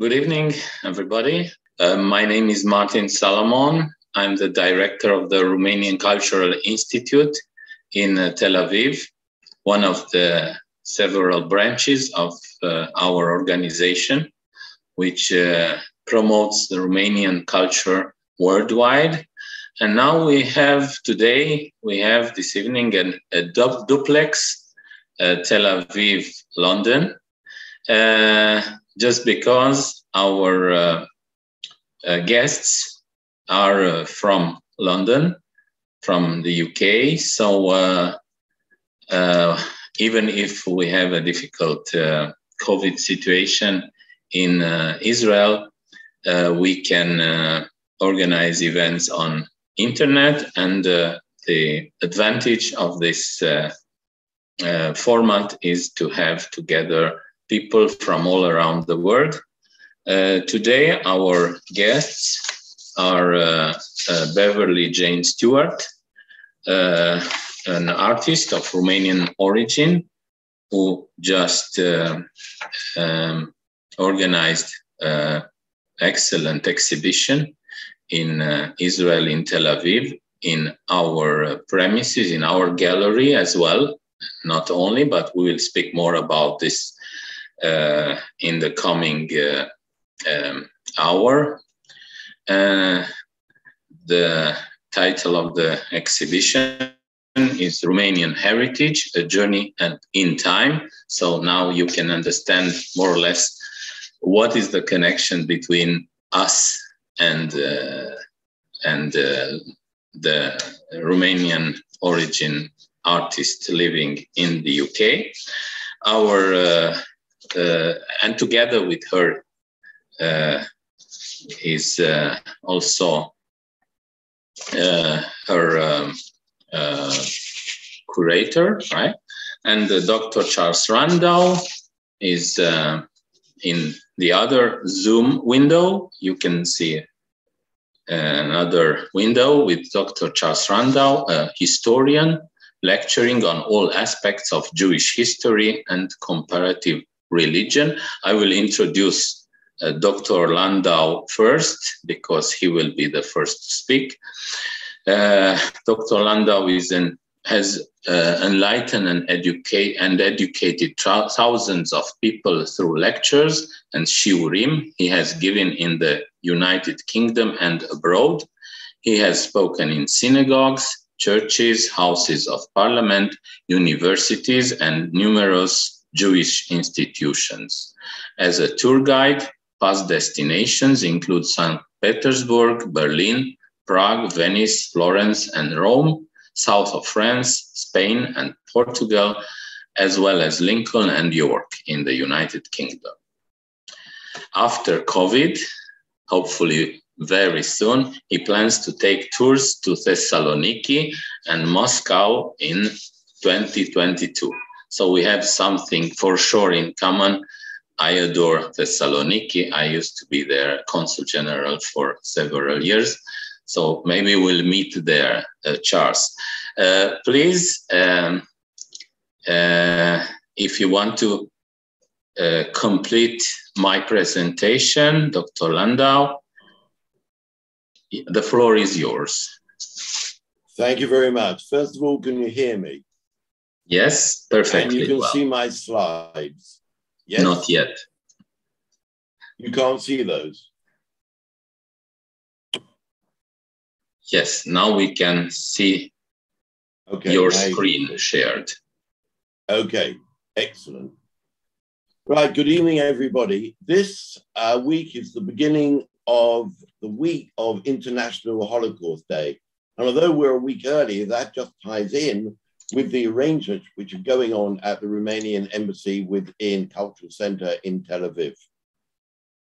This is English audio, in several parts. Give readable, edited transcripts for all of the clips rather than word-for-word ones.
Good evening, everybody. My name is Martin Salomon. I'm the director of the Romanian Cultural Institute in Tel Aviv, one of the several branches of our organization, which promotes the Romanian culture worldwide. And now today we have this evening a duplex, Tel Aviv, London, just because our guests are from London, from the UK. So even if we have a difficult COVID situation in Israel, we can organize events on internet, and the advantage of this format is to have together people from all around the world. Today, our guests are Beverly-Jane Stewart, an artist of Romanian origin who just organized an excellent exhibition in Israel, in Tel Aviv, in our premises, in our gallery as well. Not only, but we will speak more about this in the coming hour. The title of the exhibition is Romanian Heritage, A Journey in Time. So now you can understand more or less what is the connection between us and the Romanian origin artist living in the UK. And together with her is also her curator, right? And Dr. Charles Landau is in the other Zoom window. You can see another window with Dr. Charles Landau, a historian lecturing on all aspects of Jewish history and comparative religion. I will introduce Dr. Landau first because he will be the first to speak. Dr. Landau has enlightened and educated thousands of people through lectures and shiurim he has given in the United Kingdom and abroad. He has spoken in synagogues, churches, houses of parliament, universities, and numerous Jewish institutions. As a tour guide, past destinations include St. Petersburg, Berlin, Prague, Venice, Florence, and Rome, south of France, Spain, and Portugal, as well as Lincoln and York in the United Kingdom. After COVID, hopefully very soon, he plans to take tours to Thessaloniki and Moscow in 2022. So we have something for sure in common. I adore Thessaloniki. I used to be their consul general for several years. So maybe we'll meet there, Charles. Please, if you want to complete my presentation, Dr. Landau, the floor is yours. Thank you very much. First of all, can you hear me? Yes, perfectly. And you can see my slides? Yes? Not yet. You can't see those? Yes, now we can see your screen shared. Okay, excellent. Right, good evening, everybody. This week is the beginning of the week of International Holocaust Day. And although we're a week early, that just ties in with the arrangements which are going on at the Romanian Embassy within Cultural Center in Tel Aviv.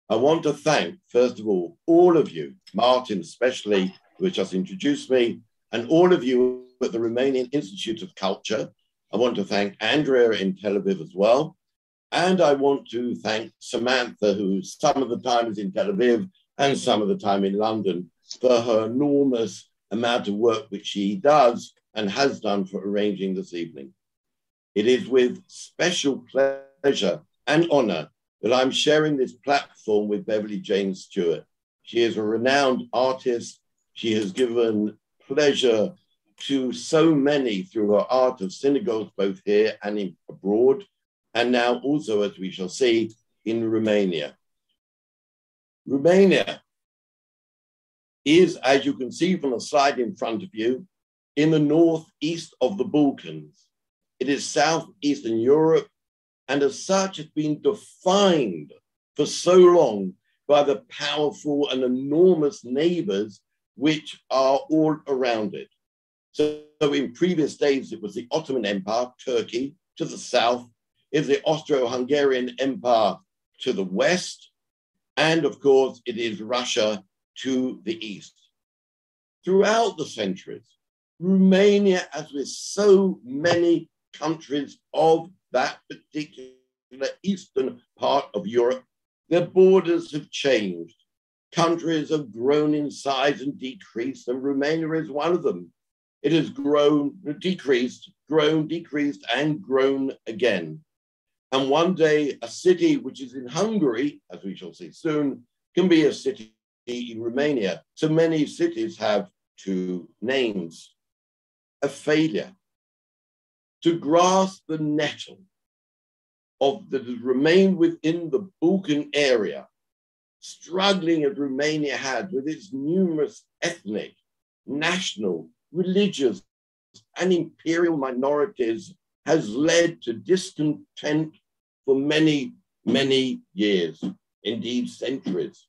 I want to thank, first of all of you, Martin especially, who has just introduced me, and all of you at the Romanian Institute of Culture. I want to thank Andrea in Tel Aviv as well. And I want to thank Samantha, who some of the time is in Tel Aviv and some of the time in London, for her enormous amount of work which she does and has done for arranging this evening. It is with special pleasure and honor that I'm sharing this platform with Beverly-Jane Stewart. She is a renowned artist. She has given pleasure to so many through her art of synagogues, both here and abroad, and now also, as we shall see, in Romania. Romania is, as you can see from the slide in front of you, in the northeast of the Balkans. It is southeastern Europe, and as such has been defined for so long by the powerful and enormous neighbors which are all around it. So in previous days, it was the Ottoman Empire, Turkey, to the south, is the Austro-Hungarian Empire to the west, and of course, it is Russia to the east. Throughout the centuries, Romania, as with so many countries of that particular eastern part of Europe, their borders have changed. Countries have grown in size and decreased, and Romania is one of them. It has grown, decreased, and grown again. And one day, a city which is in Hungary, as we shall see soon, can be a city in Romania. So many cities have two names. A failure to grasp the nettle of that has remained within the Balkan area, struggling as Romania had with its numerous ethnic, national, religious, and imperial minorities, has led to discontent for many, many years, indeed centuries.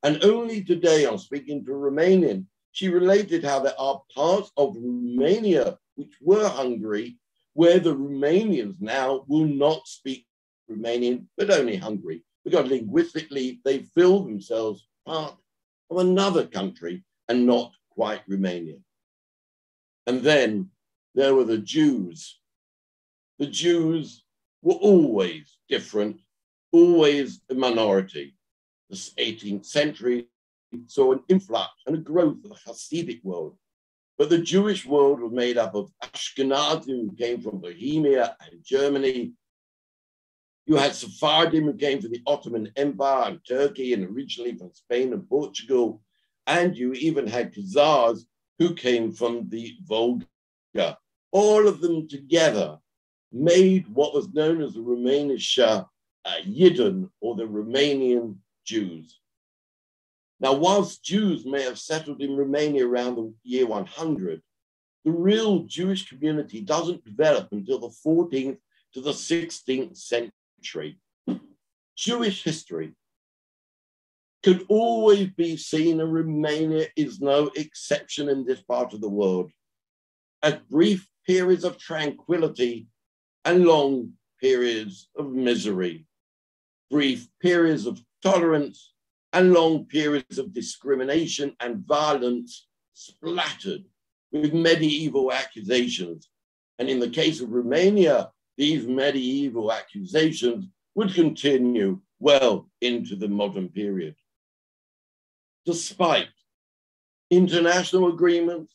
And only today, I'm speaking to a Romanian, she related how there are parts of Romania, which were Hungary, where the Romanians now will not speak Romanian, but only Hungary, because linguistically they feel themselves part of another country and not quite Romania. And then there were the Jews. The Jews were always different, always a minority. The 18th century saw an influx and a growth of the Hasidic world. But the Jewish world was made up of Ashkenazim, who came from Bohemia and Germany. You had Sephardim, who came from the Ottoman Empire and Turkey, and originally from Spain and Portugal. And you even had Khazars, who came from the Volga. All of them together made what was known as the Romanische Yidden, or the Romanian Jews. Now, whilst Jews may have settled in Romania around the year 100, the real Jewish community doesn't develop until the 14th to the 16th century. Jewish history could always be seen, and Romania is no exception in this part of the world, as brief periods of tranquility and long periods of misery, brief periods of tolerance and long periods of discrimination and violence splattered with medieval accusations. And in the case of Romania, these medieval accusations would continue well into the modern period. Despite international agreements,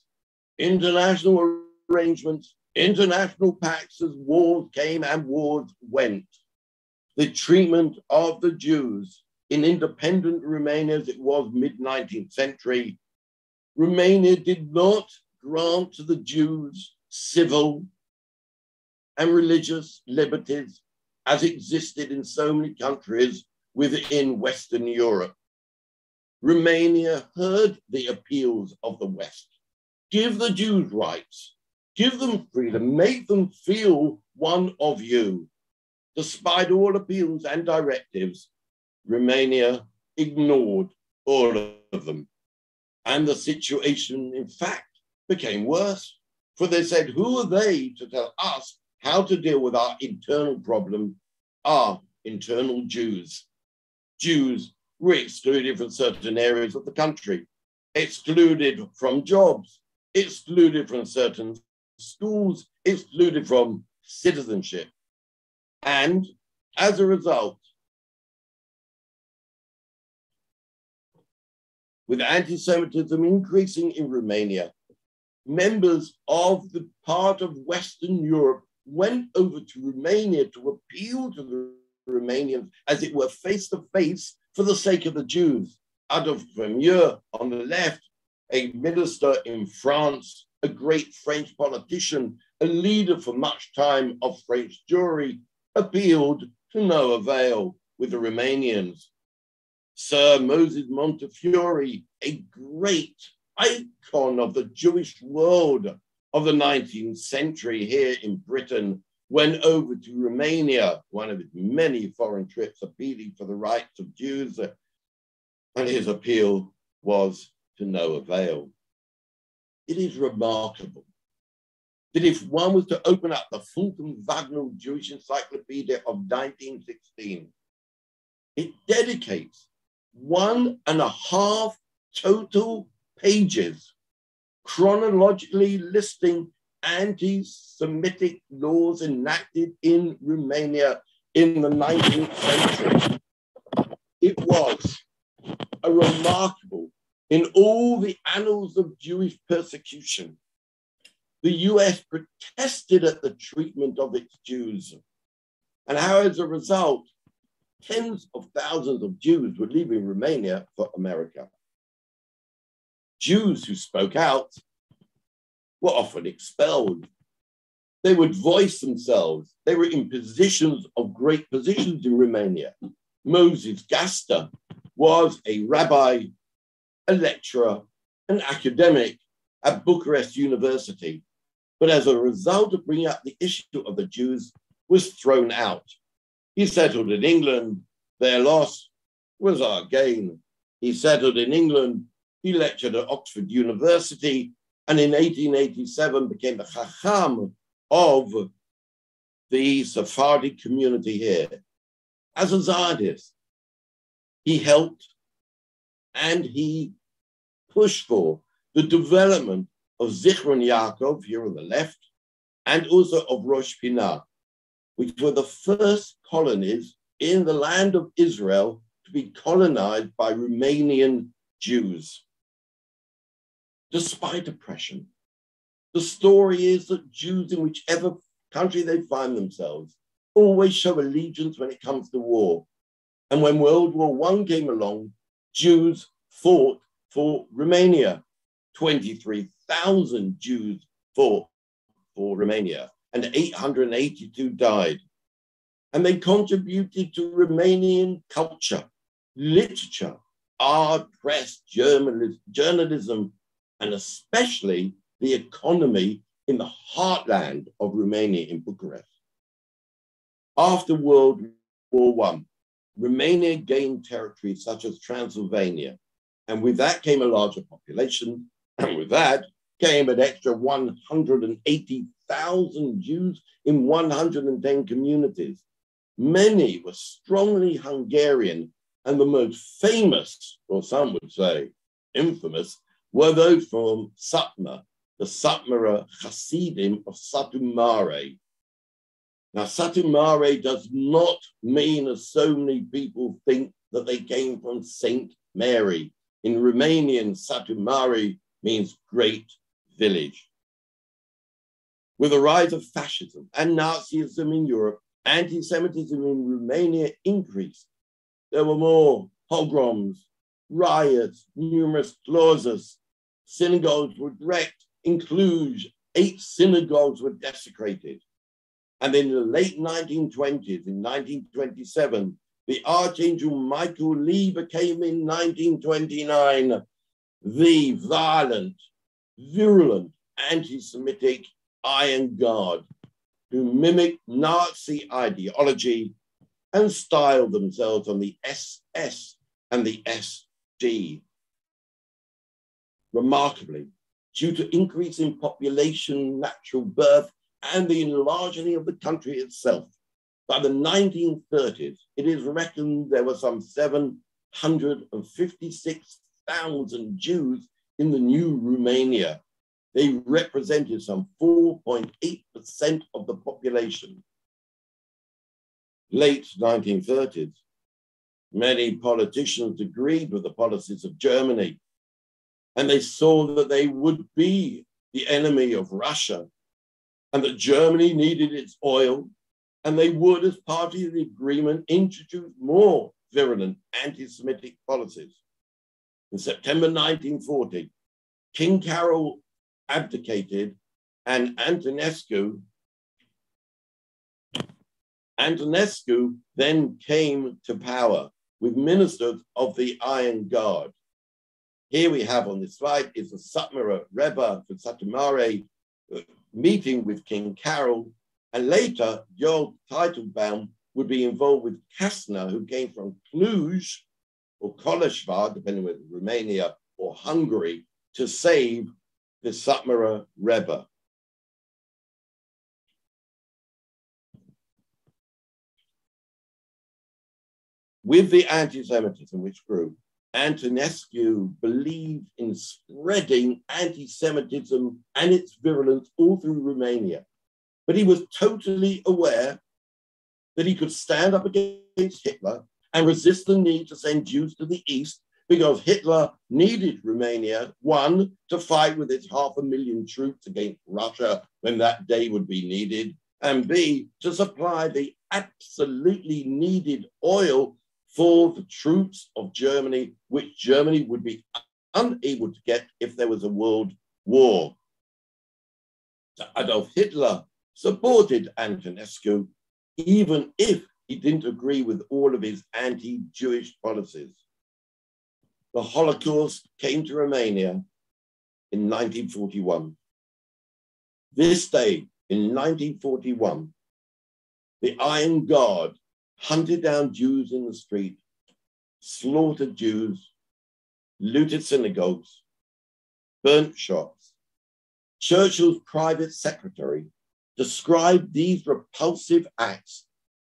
international arrangements, international pacts, as wars came and wars went, the treatment of the Jews in independent Romania, as it was mid-19th century, Romania did not grant to the Jews civil and religious liberties as existed in so many countries within Western Europe. Romania heard the appeals of the West. Give the Jews rights, give them freedom, make them feel one of you. Despite all appeals and directives, Romania ignored all of them. And the situation, in fact, became worse. For they said, who are they to tell us how to deal with our internal problem, our internal Jews? Jews were excluded from certain areas of the country, excluded from jobs, excluded from certain schools, excluded from citizenship. And as a result, with anti-Semitism increasing in Romania, members of the part of Western Europe went over to Romania to appeal to the Romanians, as it were, face to face for the sake of the Jews. Adolphe Vermeur on the left, a minister in France, a great French politician, a leader for much time of French Jewry, appealed to no avail with the Romanians. Sir Moses Montefiore, a great icon of the Jewish world of the 19th century here in Britain, went over to Romania, one of his many foreign trips, appealing for the rights of Jews, and his appeal was to no avail. It is remarkable that if one was to open up the Fulton Wagner Jewish Encyclopedia of 1916, it dedicates 1.5 total pages chronologically listing anti-Semitic laws enacted in Romania in the 19th century. It was a remarkable, in all the annals of Jewish persecution, the US protested at the treatment of its Jews, and how as a result, tens of thousands of Jews were leaving Romania for America. Jews who spoke out were often expelled. They would voice themselves. They were in positions of great positions in Romania. Moses Gaster was a rabbi, a lecturer, an academic at Bucharest University, but as a result of bringing up the issue of the Jews, was thrown out. He settled in England. Their loss was our gain. He settled in England. He lectured at Oxford University, and in 1887 became the Chacham of the Sephardic community here. As a Zionist, he helped and he pushed for the development of Zichron Yaakov, here on the left, and also of Rosh Pinah, which were the first colonies in the land of Israel to be colonized by Romanian Jews. Despite oppression, the story is that Jews in whichever country they find themselves always show allegiance when it comes to war. And when World War I came along, Jews fought for Romania. 23,000 Jews fought for Romania, and 882 died. And they contributed to Romanian culture, literature, art, press, journalism, and especially the economy in the heartland of Romania in Bucharest. After World War I, Romania gained territories such as Transylvania, and with that came a larger population, and with that came an extra 180,000 Jews in 110 communities. Many were strongly Hungarian, and the most famous, or some would say infamous, were those from Satmar, the Satmara Hasidim of Satu Mare. Now, Satu Mare does not mean, as so many people think, that they came from Saint Mary. In Romanian, Satu Mare means great village. With the rise of fascism and Nazism in Europe, anti-Semitism in Romania increased. There were more pogroms, riots, numerous clauses. Synagogues were wrecked. In Cluj, 8 synagogues were desecrated. And in the late 1920s, in 1927, the Archangel Michael Lee became in 1929 the violent, virulent, anti-Semitic Iron Guard who mimicked Nazi ideology and styled themselves on the SS and the SD. Remarkably, due to increase in population, natural birth, and the enlarging of the country itself, by the 1930s, it is reckoned there were some 756,000 Jews in the new Romania. They represented some 4.8% of the population. Late 1930s, many politicians agreed with the policies of Germany, and they saw that they would be the enemy of Russia, and that Germany needed its oil, and they would, as part of the agreement, introduce more virulent anti-Semitic policies. In September 1940, King Carol abdicated, and Antonescu then came to power with ministers of the Iron Guard. Here we have on this slide is the Satmar Rebbe for Satamare meeting with King Carol, and later Joel Teitelbaum would be involved with Kastner, who came from Cluj or Koleshvar, depending whether Romania or Hungary, to save the Satmar Rebbe. With the anti-Semitism which grew, Antonescu believed in spreading anti-Semitism and its virulence all through Romania. But he was totally aware that he could stand up against Hitler and resist the need to send Jews to the east, because Hitler needed Romania, one, to fight with its 500,000 troops against Russia when that day would be needed, and B, to supply the absolutely needed oil for the troops of Germany, which Germany would be unable to get if there was a world war. So Adolf Hitler supported Antonescu, even if he didn't agree with all of his anti-Jewish policies. The Holocaust came to Romania in 1941. This day, in 1941, the Iron Guard hunted down Jews in the street, slaughtered Jews, looted synagogues, burnt shops. Churchill's private secretary described these repulsive acts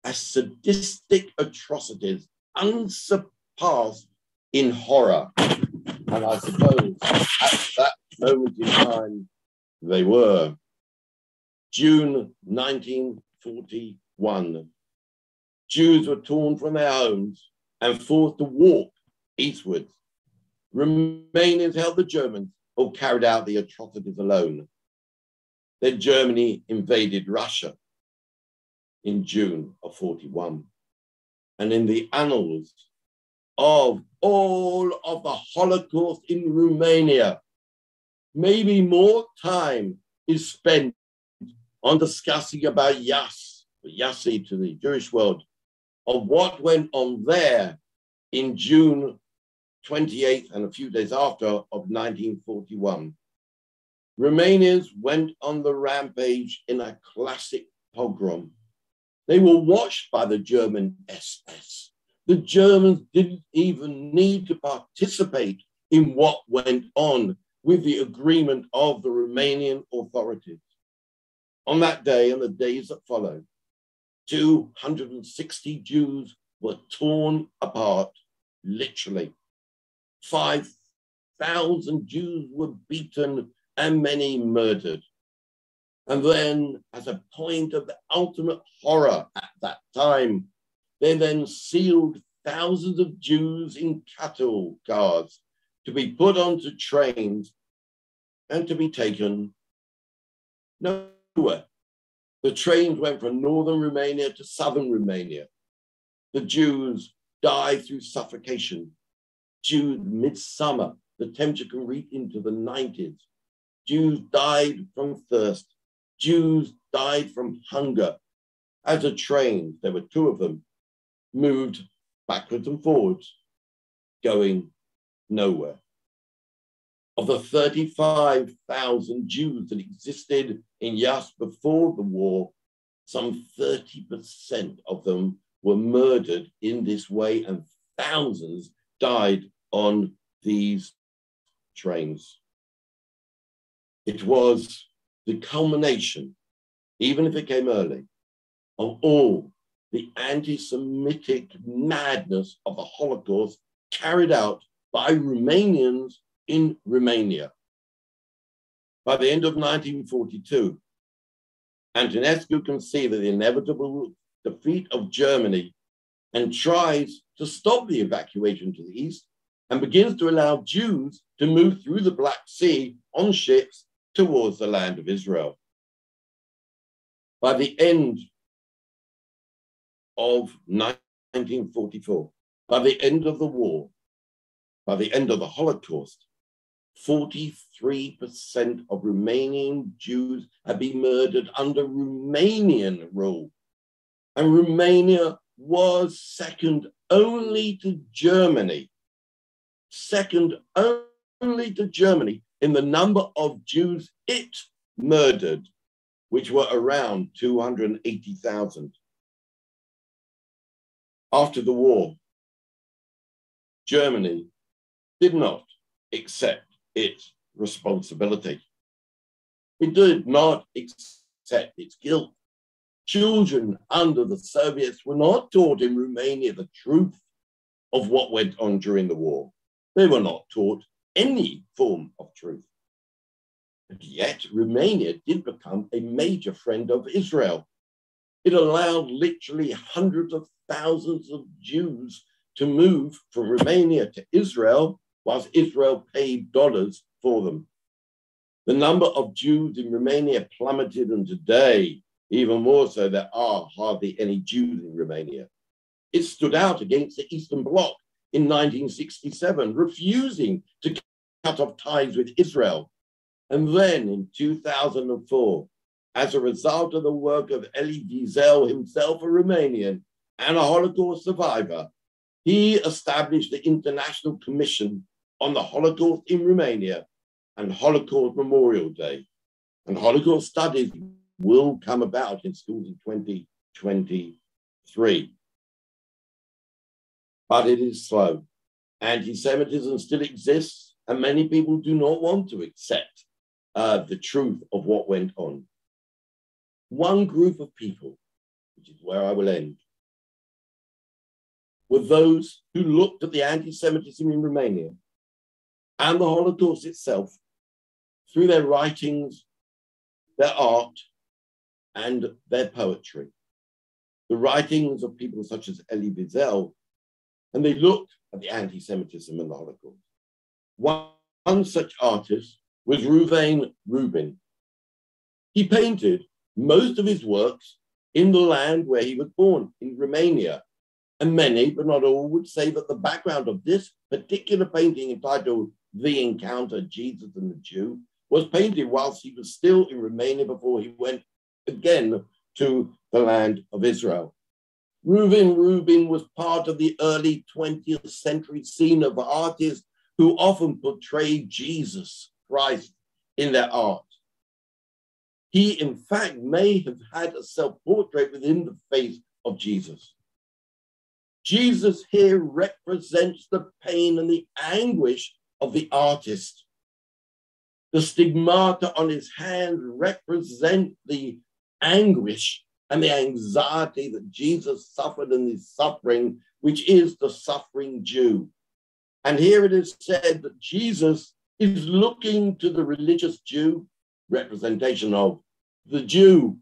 as sadistic atrocities unsurpassed in horror. And I suppose at that moment in time, they were. June 1941. Jews were torn from their homes and forced to walk eastwards. Romanians held the Germans or carried out the atrocities alone. Then Germany invaded Russia in June of 41. And in the annals of all of the Holocaust in Romania, maybe more time is spent on discussing about Yassi to the Jewish world, of what went on there in June 28th and a few days after of 1941. Romanians went on the rampage in a classic pogrom. They were watched by the German SS. The Germans didn't even need to participate in what went on with the agreement of the Romanian authorities. On that day and the days that followed, 260 Jews were torn apart, literally. 5,000 Jews were beaten and many murdered. And then, as a point of the ultimate horror at that time, they then sealed thousands of Jews in cattle cars to be put onto trains and to be taken nowhere. The trains went from northern Romania to southern Romania. The Jews died through suffocation. Jews, midsummer, the temperature can reach into the 90s. Jews died from thirst. Jews died from hunger. As the trains, there were two of them, moved backwards and forwards, going nowhere. Of the 35,000 Jews that existed in Yas before the war, some 30% of them were murdered in this way, and thousands died on these trains. It was the culmination, even if it came early, of all the anti-Semitic madness of the Holocaust carried out by Romanians in Romania. By the end of 1942, Antonescu can see the inevitable defeat of Germany and tries to stop the evacuation to the east and begins to allow Jews to move through the Black Sea on ships towards the land of Israel. By the end of 1944, by the end of the war, by the end of the Holocaust, 43% of Romanian Jews had been murdered under Romanian rule. And Romania was second only to Germany, in the number of Jews it murdered, which were around 280,000. After the war, Germany did not accept its responsibility. It did not accept its guilt. Children under the Soviets were not taught in Romania the truth of what went on during the war. They were not taught any form of truth. And yet Romania did become a major friend of Israel. It allowed literally hundreds of thousands of Jews to move from Romania to Israel, whilst Israel paid dollars for them. The number of Jews in Romania plummeted, and today, even more so, there are hardly any Jews in Romania. It stood out against the Eastern Bloc in 1967, refusing to cut off ties with Israel. And then in 2004, as a result of the work of Elie Wiesel, himself a Romanian and a Holocaust survivor, he established the International Commission on the Holocaust in Romania and Holocaust Memorial Day. And Holocaust studies will come about in schools in 2023. But it is slow. Anti-Semitism still exists, and many people do not want to accept the truth of what went on. One group of people, which is where I will end, were those who looked at the anti-Semitism in Romania and the Holocaust itself through their writings, their art, and their poetry. The writings of people such as Elie Wiesel, and they looked at the anti-Semitism and the Holocaust. One such artist was Reuven Rubin. He painted most of his works in the land where he was born, in Romania. And many, but not all, would say that the background of this particular painting, entitled The Encounter, Jesus and the Jew, was painted whilst he was still in Romania before he went again to the land of Israel. Reuven Rubin was part of the early 20th century scene of artists who often portrayed Jesus Christ in their art. He, in fact, may have had a self-portrait within the face of Jesus. Jesus here represents the pain and the anguish of the artist. The stigmata on his hand represent the anguish and the anxiety that Jesus suffered in his suffering, which is the suffering Jew. And here it is said that Jesus is looking to the religious Jew, representation of the Jew,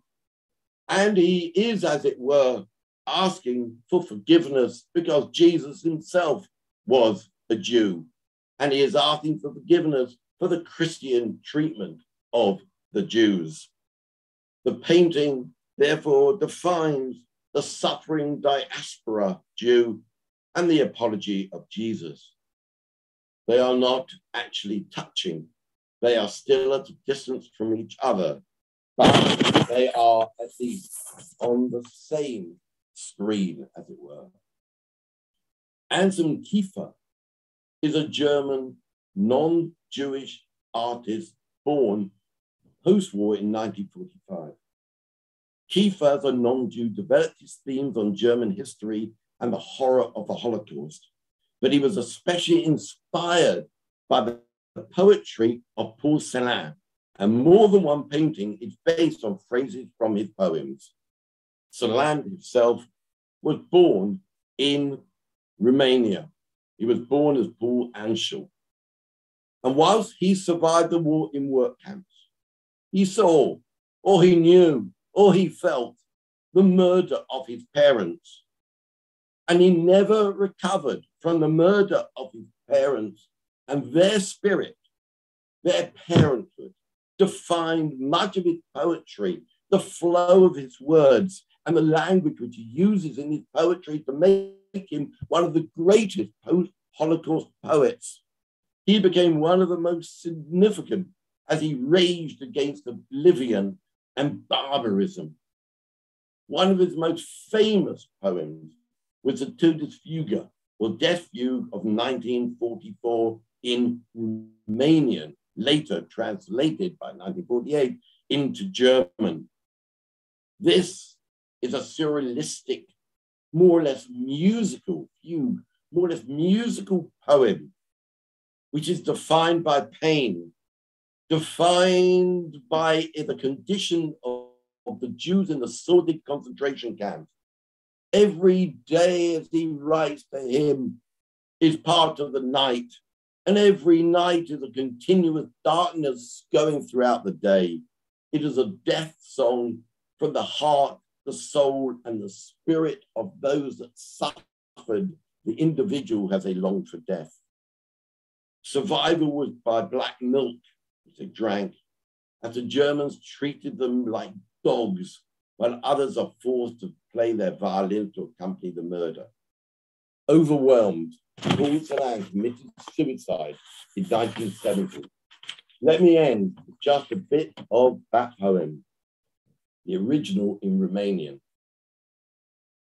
and he is, as it were, asking for forgiveness because Jesus himself was a Jew, and he is asking for forgiveness for the Christian treatment of the Jews. The painting, therefore, defines the suffering diaspora Jew and the apology of Jesus. They are not actually touching. They are still at a distance from each other, but they are at least on the same screen, as it were. Anselm Kiefer is a German non-Jewish artist born post-war in 1945. Kiefer, as a non-Jew, developed his themes on German history and the horror of the Holocaust, but he was especially inspired by the poetry of Paul Celan, and more than one painting is based on phrases from his poems. Celan himself was born in Romania. He was born as Paul Anschel. And whilst he survived the war in work camps, he saw, or he knew, or he felt the murder of his parents. And he never recovered from the murder of his parents, and their spirit, their parenthood, defined much of his poetry, the flow of his words, and the language which he uses in his poetry to make him one of the greatest post-Holocaust poets. He became one of the most significant as he raged against oblivion and barbarism. One of his most famous poems was the Todesfuge, or Death Fugue of 1944 in Romanian, later translated by 1948 into German. This is a surrealistic, more or less musical fugue, more or less musical poem, which is defined by pain, defined by the condition of the Jews in the sordid concentration camps. Every day as he writes to him is part of the night, and every night is a continuous darkness going throughout the day. It is a death song from the heart, the soul, and the spirit of those that suffered the individual as they longed for death. Survival was by black milk, which they drank, as the Germans treated them like dogs, while others are forced to play their violins to accompany the murder. Overwhelmed, Paul Celan committed suicide in 1970. Let me end with just a bit of that poem, the original in Romanian.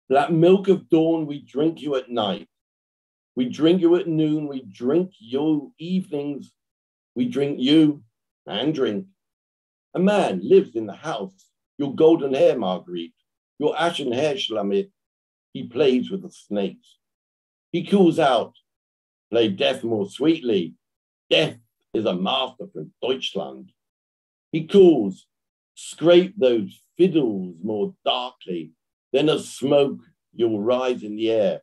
Black milk of dawn, we drink you at night. We drink you at noon, we drink you evenings. We drink you and drink. A man lives in the house. Your golden hair, Marguerite. Your ashen hair, Schlamit. He plays with the snakes. He calls out, play death more sweetly. Death is a master from Deutschland. He calls, scrape those fiddles more darkly. Then as smoke, you'll rise in the air.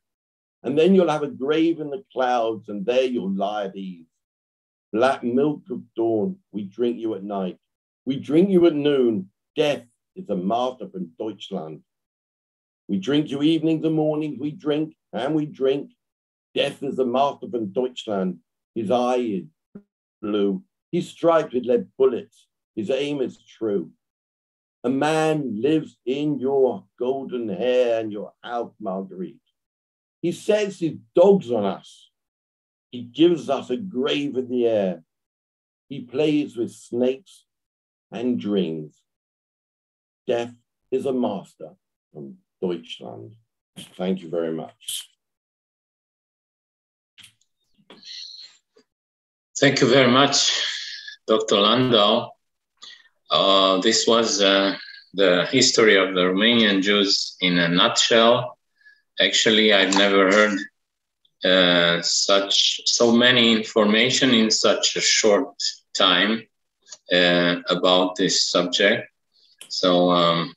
And then you'll have a grave in the clouds, and there you'll lie at ease. Black milk of dawn, we drink you at night. We drink you at noon. Death is a master from Deutschland. We drink you evenings and mornings. We drink and we drink. Death is a master from Deutschland. His eye is blue. He's striped with lead bullets. His aim is true. A man lives in your golden hair and your house, Marguerite. He sets his dogs on us. He gives us a grave in the air. He plays with snakes and dreams. Death is a master from Deutschland. Thank you very much. Thank you very much, Dr. Landau. This was the history of the Romanian Jews in a nutshell. Actually, I've never heard so many information in such a short time about this subject. So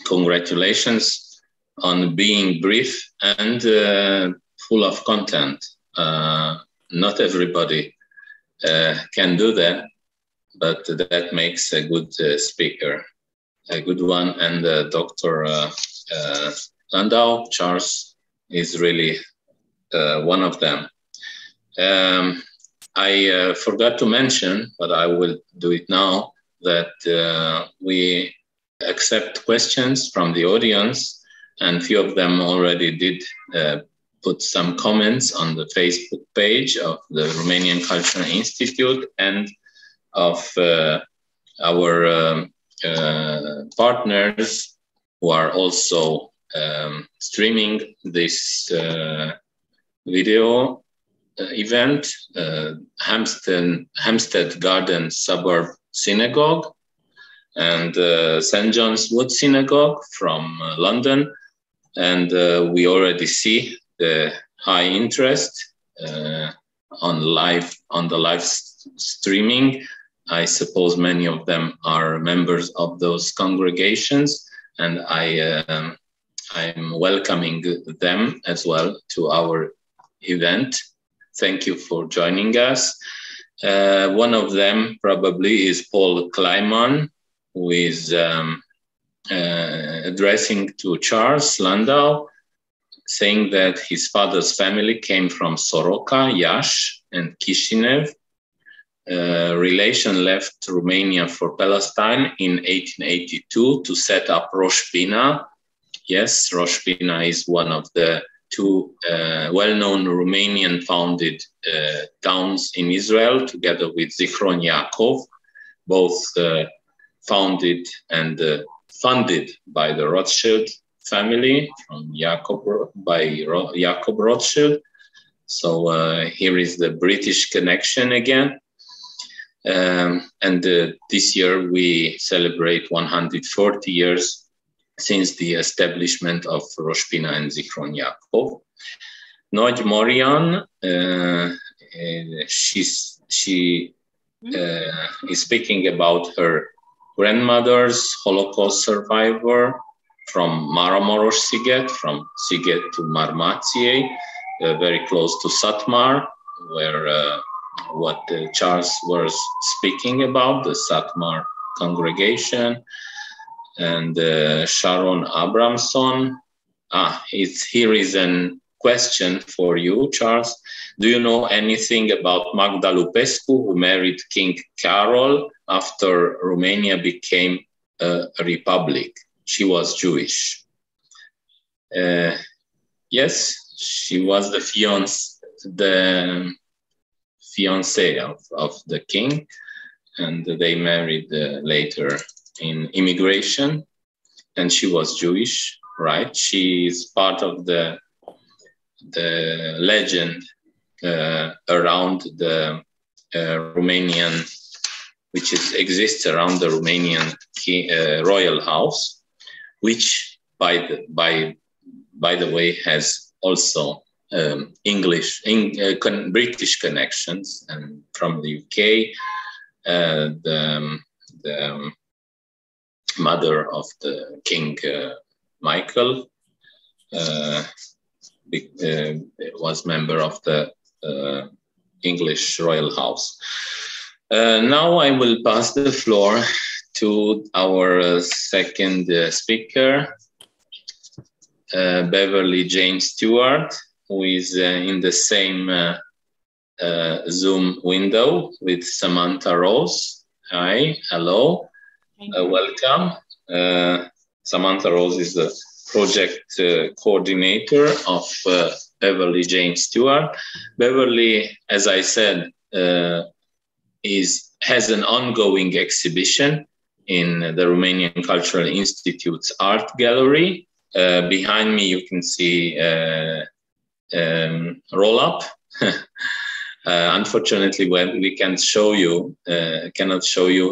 congratulations on being brief and full of content. Not everybody can do that, but that makes a good speaker, a good one. And Dr. Landau, Charles, is really one of them. I forgot to mention, but I will do it now, that we accept questions from the audience, and few of them already did put some comments on the Facebook page of the Romanian Cultural Institute and of our partners who are also streaming this video event, Hampstead Garden Suburb Synagogue and St. John's Wood Synagogue from London. And we already see the high interest on the live streaming. I suppose many of them are members of those congregations, and I'm welcoming them as well to our event. Thank you for joining us. One of them probably is Paul Kleiman, who is addressing to Charles Landau, saying that his father's family came from Soroca, Iași, and Chișinău, relation left Romania for Palestine in 1882 to set up Rosh Pina. Yes, Rosh Pina is one of the two well-known Romanian-founded towns in Israel, together with Zichron Yaakov, both founded and funded by the Rothschild family from Jacob Rothschild. So here is the British connection again. And this year we celebrate 140 years since the establishment of Rosh Pina and Zichron Yaakov. Nagy Marian, she is speaking about her grandmother's Holocaust survivor from Maramoros-sziget, from Sziget to Marmației, very close to Satmar, where what Charles was speaking about, the Satmar congregation. And Sharon Abramson. Here is a question for you, Charles. Do you know anything about Magda Lupescu, who married King Carol after Romania became a republic? She was Jewish. Yes, she was the fiancée of the king, and they married later in immigration, and she was Jewish, right? She is part of the legend around the Romanian, which exists around the Romanian royal house, which by the way has also British connections, and from the UK, the mother of the King Michael was member of the English royal house. Now I will pass the floor to our second speaker, Beverly-Jane Stewart, who is in the same Zoom window with Samantha Rose. Hi, hello. Welcome. Samantha Rose is the project coordinator of Beverly-Jane Stewart. Beverly, as I said, has an ongoing exhibition in the Romanian Cultural Institute's art gallery. Behind me, you can see Roll Up. Unfortunately, we cannot show you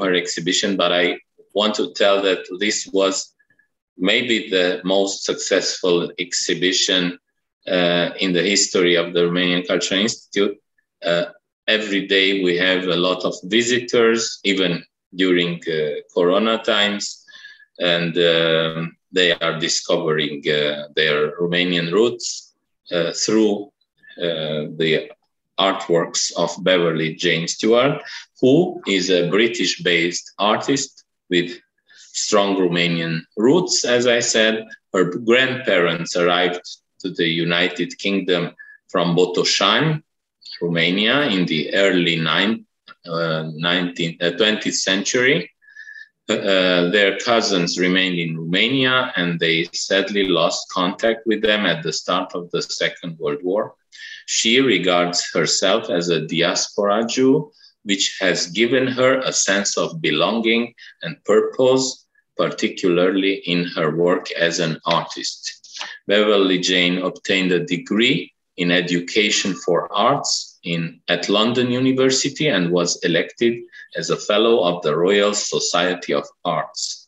her exhibition, but I want to tell that this was maybe the most successful exhibition in the history of the Romanian Cultural Institute. Every day we have a lot of visitors, even during Corona times, and they are discovering their Romanian roots through the artworks of Beverly-Jane Stewart, who is a British-based artist with strong Romanian roots. As I said, her grandparents arrived to the United Kingdom from Botoșani, Romania, in the early 20th century. Their cousins remained in Romania, and they sadly lost contact with them at the start of the Second World War. She regards herself as a diaspora Jew, which has given her a sense of belonging and purpose, particularly in her work as an artist. Beverly-Jane obtained a degree in education for arts at London University and was elected as a fellow of the Royal Society of Arts.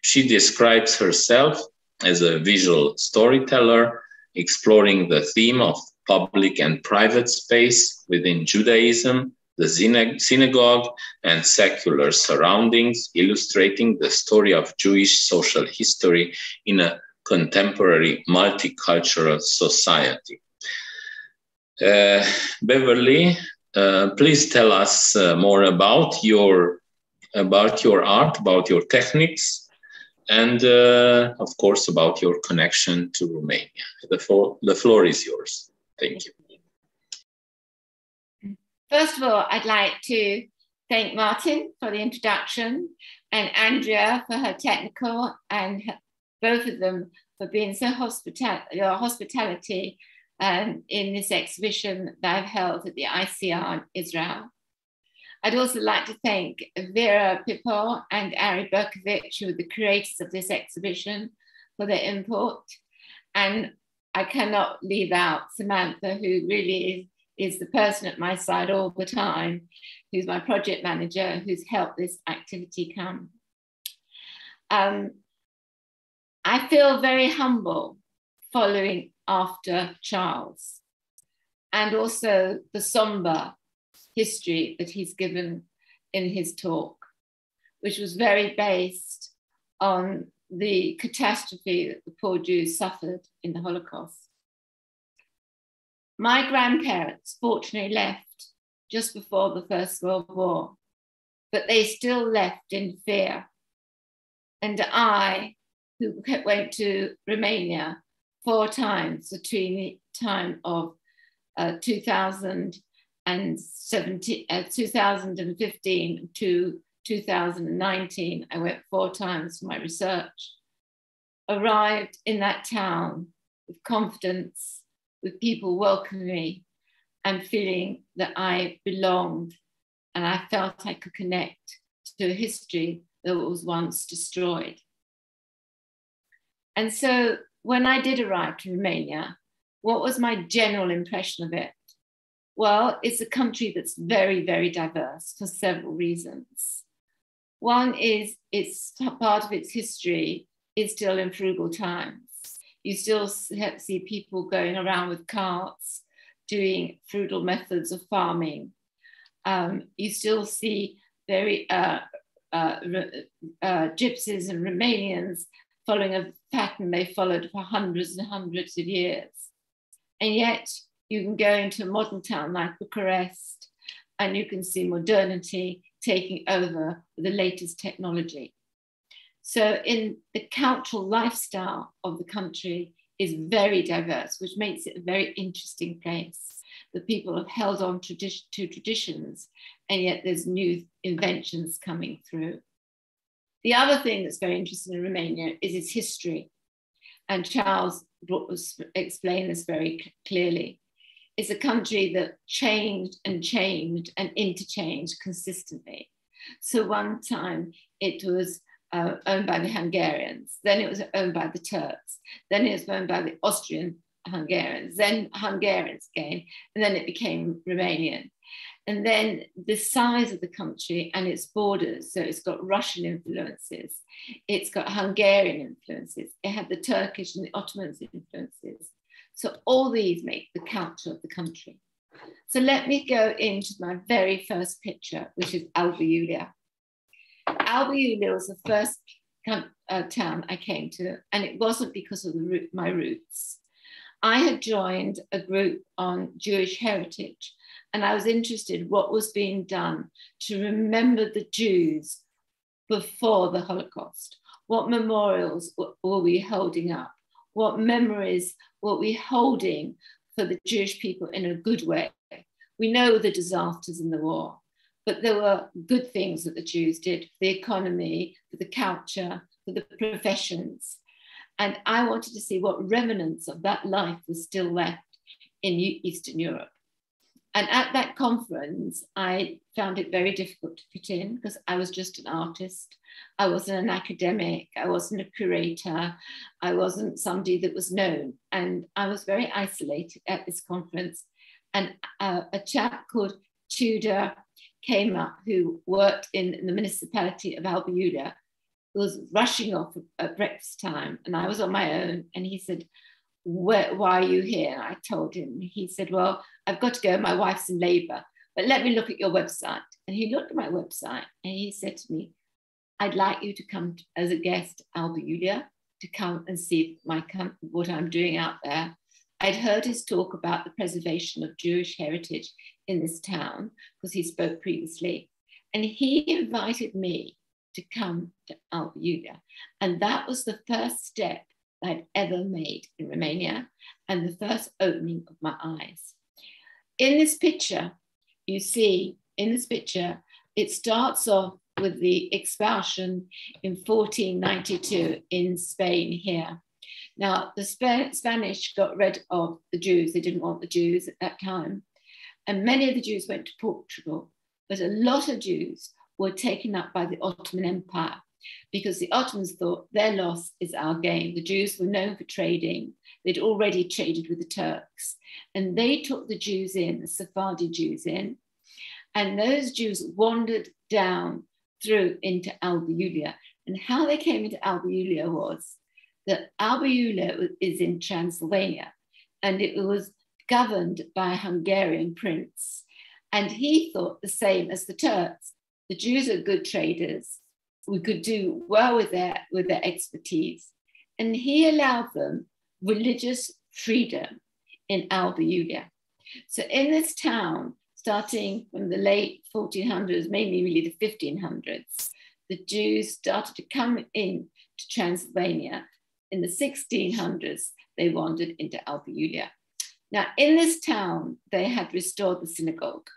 She describes herself as a visual storyteller, exploring the theme of public and private space within Judaism, the synagogue, and secular surroundings, illustrating the story of Jewish social history in a contemporary multicultural society. Beverly, please tell us more about your art, about your techniques, and of course about your connection to Romania. The floor is yours. Thank you. First of all, I'd like to thank Martin for the introduction and Andrea for her technical and both of them for being so your hospitality in this exhibition that I've held at the ICR in Israel. I'd also like to thank Vera Pipo and Ari Berkovich, who are the creators of this exhibition, for their input. And I cannot leave out Samantha, who really is the person at my side all the time, who's my project manager, who's helped this activity come. I feel very humble following after Charles, and also the somber history that he's given in his talk, which was very based on the catastrophe that the poor Jews suffered in the Holocaust. My grandparents fortunately left just before the First World War, but they still left in fear. And I, who went to Romania 4 times between the time of 2015 to 2019, I went 4 times for my research, arrived in that town with confidence, with people welcoming me and feeling that I belonged, and I felt I could connect to a history that was once destroyed. And so when I did arrive to Romania, what was my general impression of it? Well, it's a country that's very, very diverse for several reasons. One is it's part of its history is still in frugal times. You still see people going around with carts, doing frugal methods of farming. You still see very gypsies and Romanians following a pattern they followed for hundreds and hundreds of years. And yet you can go into a modern town like Bucharest and you can see modernity taking over with the latest technology. So in the cultural lifestyle of the country is very diverse, which makes it a very interesting place. The people have held on to traditions, and yet there's new inventions coming through. The other thing that's very interesting in Romania is its history. And Charles explained this very clearly. It's a country that changed and interchanged consistently. So one time it was owned by the Hungarians, then it was owned by the Turks, then it was owned by the Austrian Hungarians, then Hungarians again, and then it became Romanian. And then the size of the country and its borders, so it's got Russian influences, it's got Hungarian influences, it had the Turkish and the Ottoman influences. So all these make the culture of the country. So let me go into my very first picture, which is Alba Iulia. Alba Iulia was the first town I came to, and it wasn't because of my roots. I had joined a group on Jewish heritage, and I was interested in what was being done to remember the Jews before the Holocaust. What memorials were we holding up? What memories were we holding for the Jewish people in a good way? We know the disasters in the war, but there were good things that the Jews did for the economy, for the culture, for the professions. And I wanted to see what remnants of that life was still left in Eastern Europe. And at that conference, I found it very difficult to fit in because I was just an artist. I wasn't an academic. I wasn't a curator. I wasn't somebody that was known. And I was very isolated at this conference. And a chap called Tudor came up who worked in the municipality of Alba Iulia, who was rushing off at breakfast time. And I was on my own. And he said, why are you here? I told him. He said, well, I've got to go. My wife's in labor, but let me look at your website. And he looked at my website and he said to me, I'd like you to come as a guest, Alba Iulia, to come and see what I'm doing out there. I'd heard his talk about the preservation of Jewish heritage in this town because he spoke previously. And he invited me to come to Alba Iulia. And that was the first step I'd ever made in Romania and the first opening of my eyes. In this picture, you see, It starts off with the expulsion in 1492 in Spain here. Now, the Spanish got rid of the Jews. They didn't want the Jews at that time. And many of the Jews went to Portugal, but a lot of Jews were taken up by the Ottoman Empire because the Ottomans thought their loss is our gain. The Jews were known for trading. They'd already traded with the Turks. And they took the Jews in, the Sephardi Jews in, and those Jews wandered down through into Albiulia. And how they came into Albiulia was that Albiulia is in Transylvania, and it was governed by a Hungarian prince. And he thought the same as the Turks. The Jews are good traders. We could do well with their expertise. And he allowed them religious freedom in Albiulia. So in this town, starting from the late 1400s, mainly really the 1500s, the Jews started to come in to Transylvania. In the 1600s, they wandered into Albiulia. Now, in this town, they had restored the synagogue.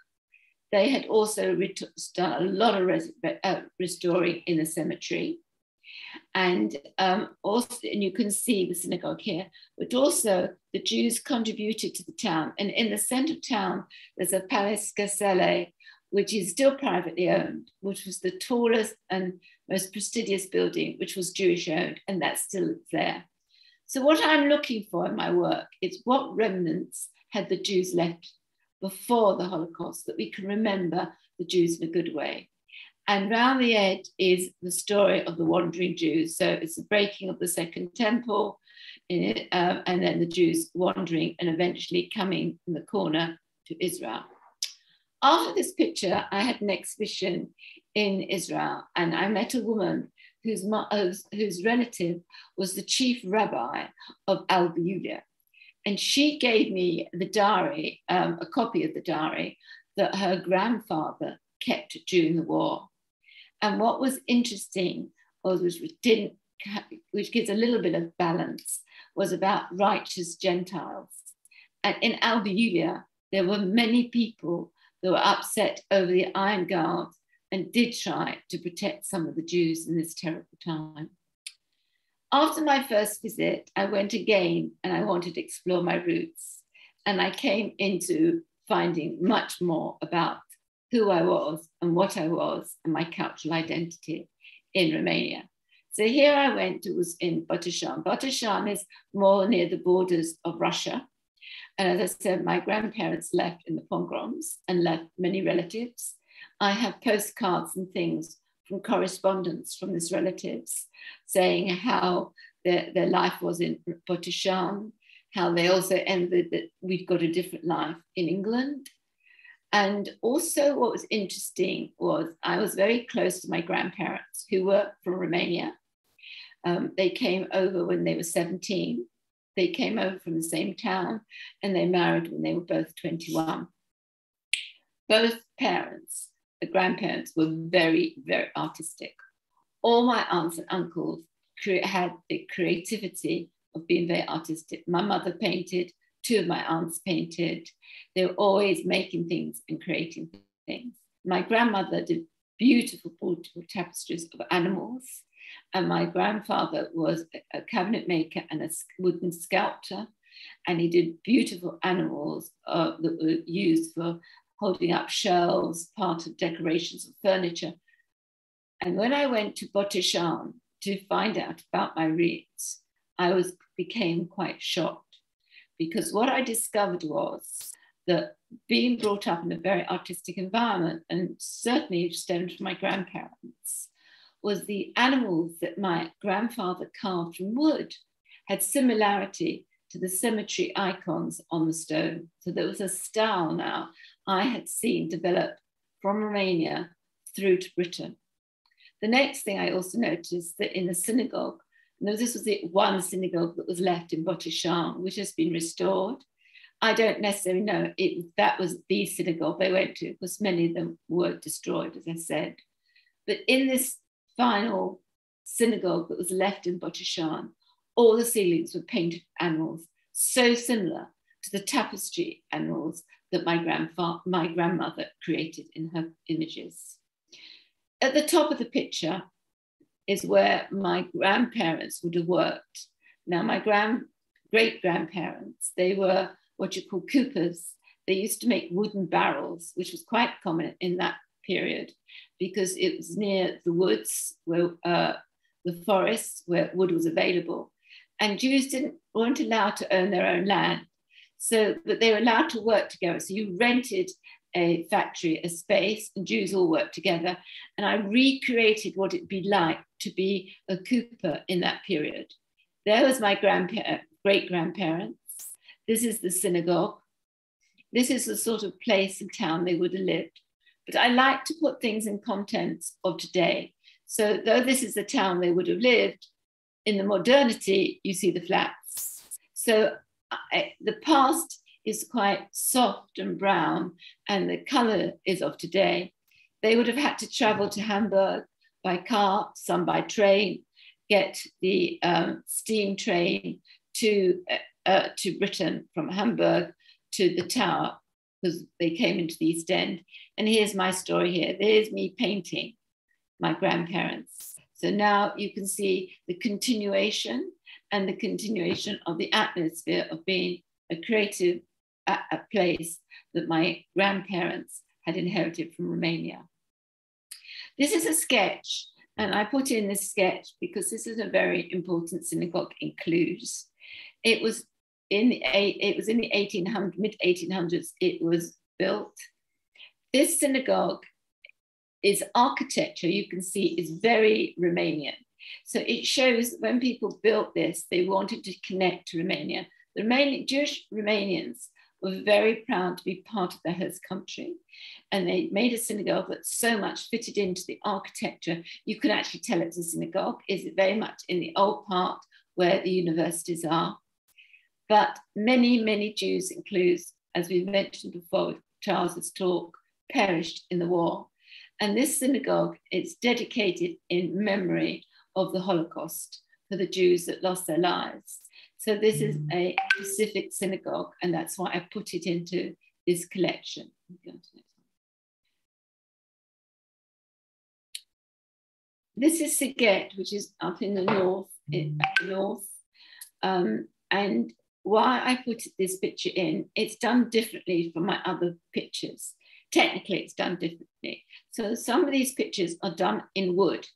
They had also done a lot of restoring in the cemetery. And also, and you can see the synagogue here, but also the Jews contributed to the town. And in the center of town, there's a Palace Casale, which is still privately owned, which was the tallest and most prestigious building, which was Jewish owned, and that's still there. So what I'm looking for in my work is what remnants had the Jews left before the Holocaust, that we can remember the Jews in a good way. And round the edge is the story of the wandering Jews. So it's the breaking of the Second Temple, and then the Jews wandering and eventually coming in the corner to Israel. After this picture, I had an exhibition in Israel, and I met a woman whose relative was the chief rabbi of Albiulia. And she gave me the diary, a copy of the diary that her grandfather kept during the war. And what was interesting was, which gives a little bit of balance, was about righteous Gentiles. And in Albiulia, there were many people that were upset over the Iron Guard and did try to protect some of the Jews in this terrible time. After my first visit, I went again and I wanted to explore my roots. And I came into finding much more about who I was and what I was and my cultural identity in Romania. So here I went, it was in Botoșani. Botoșani is more near the borders of Russia. And as I said, my grandparents left in the pogroms and left many relatives. I have postcards and things from correspondence from these relatives saying how their life was in Botoșani, how they also ended that we've got a different life in England. And also what was interesting was I was very close to my grandparents who were from Romania. They came over when they were 17. They came over from the same town and they married when they were both 21. Both parents, the grandparents, were very, very artistic. All my aunts and uncles had the creativity of being very artistic. My mother painted, two of my aunts painted. They were always making things and creating things. My grandmother did beautiful portable tapestries of animals. And my grandfather was a cabinet maker and a wooden sculptor. And he did beautiful animals that were used for holding up shelves, part of decorations of furniture. And when I went to Botoșani to find out about my roots, I became quite shocked, because what I discovered was that being brought up in a very artistic environment, and certainly stemmed from my grandparents, was the animals that my grandfather carved from wood had similarity to the cemetery icons on the stone. So there was a style now I had seen develop from Romania through to Britain. The next thing I also noticed that in the synagogue, this was the one synagogue that was left in Botoșani, which has been restored. I don't necessarily know if that was the synagogue they went to, because many of them were destroyed, as I said. But in this final synagogue that was left in Botoșani, all the ceilings were painted animals, so similar to the tapestry animals that my grandmother created in her images. At the top of the picture is where my grandparents would have worked. Now, my great-grandparents, they were what you call coopers. They used to make wooden barrels, which was quite common in that period because it was near the woods, where the forests where wood was available. And Jews weren't allowed to own their own land, so that they were allowed to work together. So you rented a factory, a space, and Jews all worked together. And I recreated what it'd be like to be a cooper in that period. There was my great-grandparents. This is the synagogue. This is the sort of place and town they would have lived. But I like to put things in contents of today. So though this is the town they would have lived, in the modernity, you see the flats. So the past is quite soft and brown, and the color is of today. They would have had to travel to Hamburg by car, some by train, get the steam train to Britain from Hamburg to the tower, because they came into the East End. And here's my story here. There's me painting my grandparents. So now you can see the continuation and the continuation of the atmosphere of being a creative place that my grandparents had inherited from Romania. This is a sketch, and I put in this sketch because this is a very important synagogue in Cluj. It was in the mid-1800s it was built. This synagogue is architecture, you can see, is very Romanian. So it shows when people built this, they wanted to connect to Romania. The Jewish Romanians were very proud to be part of their host country. And they made a synagogue that so much fitted into the architecture, you could actually tell it's a synagogue. It's very much in the old part where the universities are. But many, many Jews in Cluj, as we've mentioned before with Charles's talk, perished in the war. And this synagogue is dedicated in memory of the Holocaust for the Jews that lost their lives. So this is a specific synagogue, and that's why I put it into this collection. This is Siget, which is up in the north, and why I put this picture in, it's done differently from my other pictures. Technically, it's done differently. So some of these pictures are done in wood,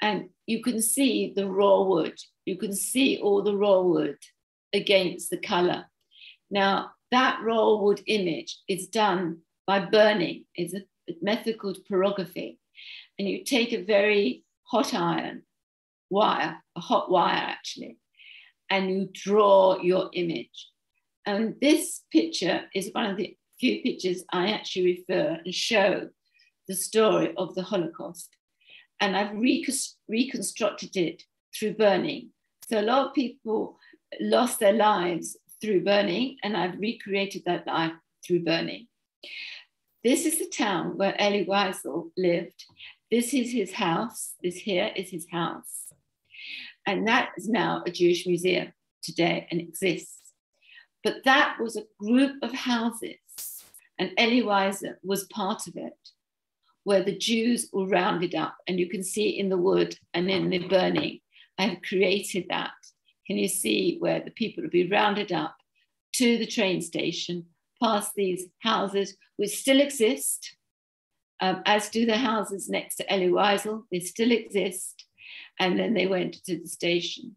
and you can see the raw wood. You can see all the raw wood against the color. Now, that raw wood image is done by burning. It's a method called pyrography. And you take a very hot iron wire, a hot wire actually, and you draw your image. And this picture is one of the few pictures I actually refer and show the story of the Holocaust. And I've reconstructed it through burning. So a lot of people lost their lives through burning, and I've recreated that life through burning. This is the town where Elie Wiesel lived. This is his house. This here is his house. And that is now a Jewish museum today and exists. But that was a group of houses, and Elie Wiesel was part of it, where the Jews were rounded up. And you can see in the wood and in the burning, I have created that. Can you see where the people would be rounded up to the train station, past these houses, which still exist, as do the houses next to Elie Wiesel, they still exist. And then they went to the station.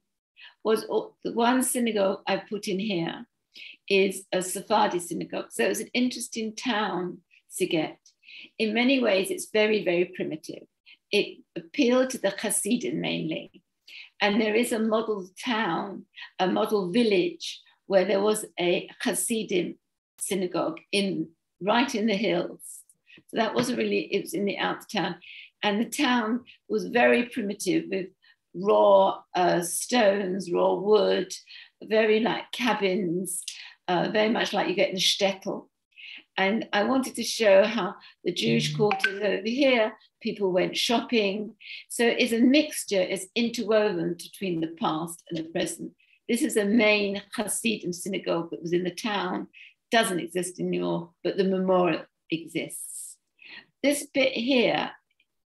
The one synagogue I put in here is a Sephardi synagogue. So it was an interesting town, Siget. In many ways, it's very, very primitive. It appealed to the Hasidim mainly. And there is a model town, a model village, where there was a Hasidim synagogue right in the hills. So that wasn't really, it was in the outer town. And the town was very primitive with raw stones, raw wood, very like cabins, very much like you get in the shtetl. And I wanted to show how the Jewish quarters over here, people went shopping. So it's a mixture, it's interwoven between the past and the present. This is a main Hasidim synagogue that was in the town, doesn't exist anymore, but the memorial exists. This bit here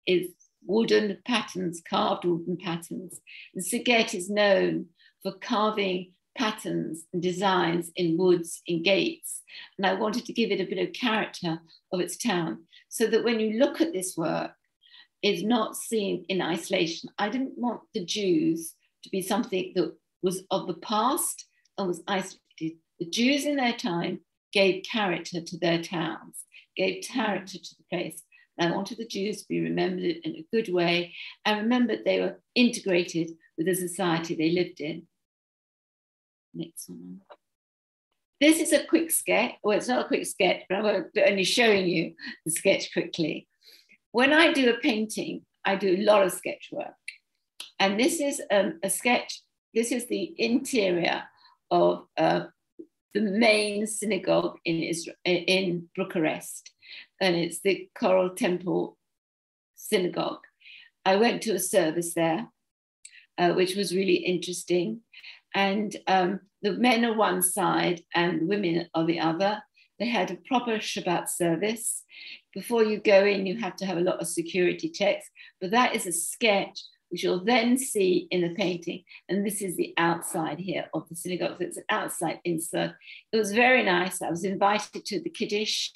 is wooden patterns, carved wooden patterns. And Szeged is known for carving patterns and designs in woods, in gates. And I wanted to give it a bit of character of its town, so that when you look at this work, it's not seen in isolation. I didn't want the Jews to be something that was of the past and was isolated. The Jews in their time gave character to their towns, gave character to the place. And I wanted the Jews to be remembered in a good way, and remembered they were integrated with the society they lived in. Next one. This is a quick sketch. Well, it's not a quick sketch, but I'm only showing you the sketch quickly. When I do a painting, I do a lot of sketch work. And this is a sketch. This is the interior of the main synagogue in Bucharest. And it's the Choral Temple Synagogue. I went to a service there, which was really interesting. And the men are one side and women are the other. They had a proper Shabbat service. Before you go in, you have to have a lot of security checks, but that is a sketch which you'll then see in the painting. And this is the outside here of the synagogue. So it's an outside insert. It was very nice. I was invited to the Kiddush,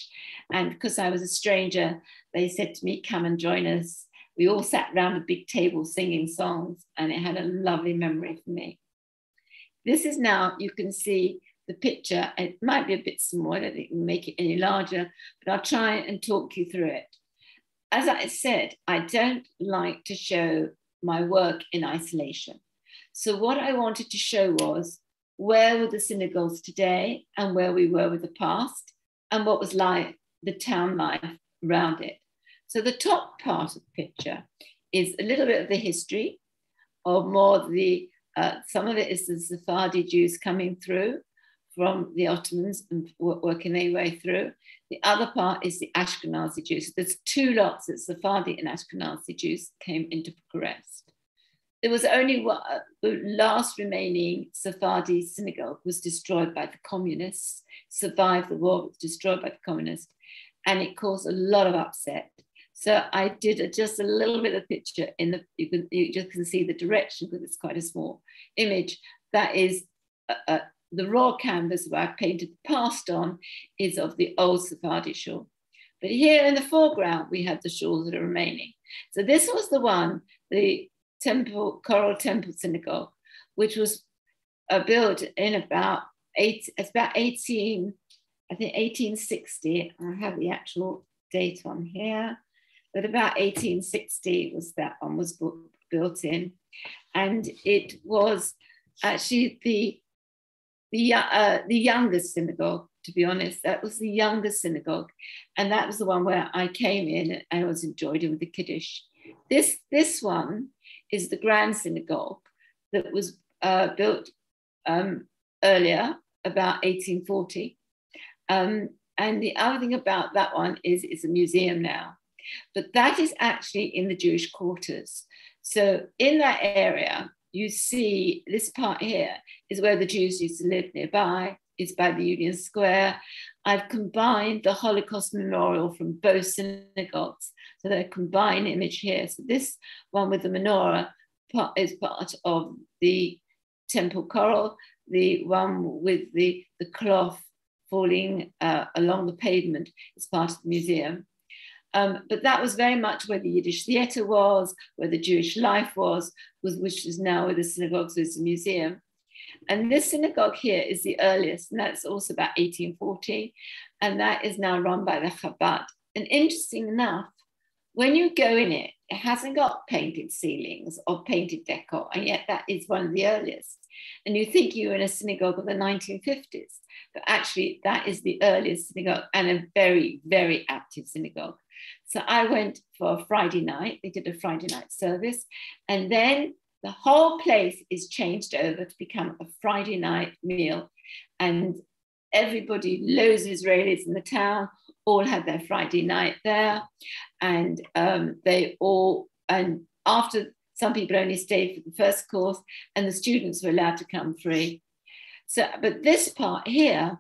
and because I was a stranger, they said to me, come and join us. We all sat around a big table singing songs, and it had a lovely memory for me. This is now, you can see the picture. It might be a bit small, I don't think we can make it any larger, but I'll try and talk you through it. As I said, I don't like to show my work in isolation. So what I wanted to show was where were the synagogues today and where we were with the past and what was like the town life around it. So the top part of the picture is a little bit of the history, or more the some of it is the Sephardi Jews coming through from the Ottomans and working their way through. The other part is the Ashkenazi Jews. There's two lots of Sephardi and Ashkenazi Jews came into Bucharest. There was only one, the last remaining Sephardi synagogue was destroyed by the communists, survived the war, was destroyed by the communists, and it caused a lot of upset. So I did just a little bit of picture in the, you just can see the direction because it's quite a small image. That is the raw canvas where I painted the past on is of the old Sephardi shul. But here in the foreground, we have the shuls that are remaining. So this was the one, the Choral Temple Synagogue, which was built in about 1860. I have the actual date on here. But about 1860 was that one was built in, and it was actually the youngest synagogue. To be honest, that was the youngest synagogue, and that was the one where I came in and I was enjoyed it with the Kiddush. This one is the Grand Synagogue that was built earlier, about 1840, and the other thing about that one is it's a museum now. But that is actually in the Jewish quarters. So in that area, you see this part here is where the Jews used to live nearby. It's by the Union Square. I've combined the Holocaust Memorial from both synagogues. So they're a combined image here. So this one with the menorah is part of the Temple Choral. The one with the cloth falling along the pavement is part of the museum. But that was very much where the Yiddish theatre was, where the Jewish life was which is now where the synagogue is a museum. And this synagogue here is the earliest, and that's also about 1840, and that is now run by the Chabad. And interesting enough, when you go in it, it hasn't got painted ceilings or painted decor, and yet that is one of the earliest. And you think you're in a synagogue of the 1950s, but actually that is the earliest synagogue and a very, very active synagogue. So I went for a Friday night. They did a Friday night service. And then the whole place is changed over to become a Friday night meal. And everybody, loads of Israelis in the town, all had their Friday night there. And and after, some people only stayed for the first course, and the students were allowed to come free. So, but this part here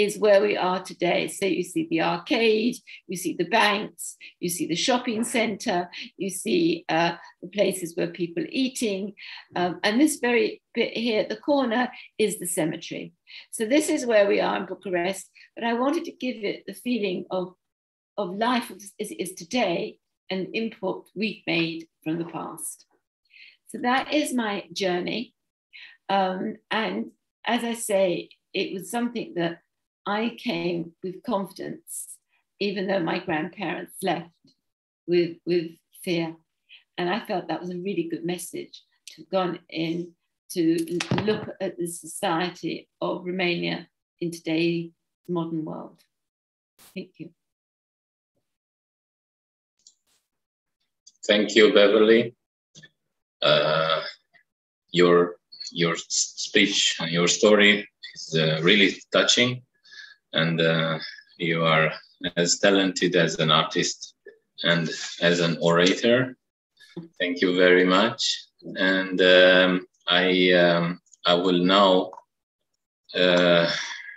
is where we are today. So you see the arcade, you see the banks, you see the shopping center, you see the places where people are eating. And this very bit here at the corner is the cemetery. So this is where we are in Bucharest, but I wanted to give it the feeling of life as it is today, and import we've made from the past. So that is my journey. And as I say, it was something that I came with confidence, even though my grandparents left with fear. And I felt that was a really good message to have gone in to look at the society of Romania in today's modern world. Thank you. Thank you, Beverly. Your speech, your story is really touching, and you are as talented as an artist and as an orator. Thank you very much. And I will now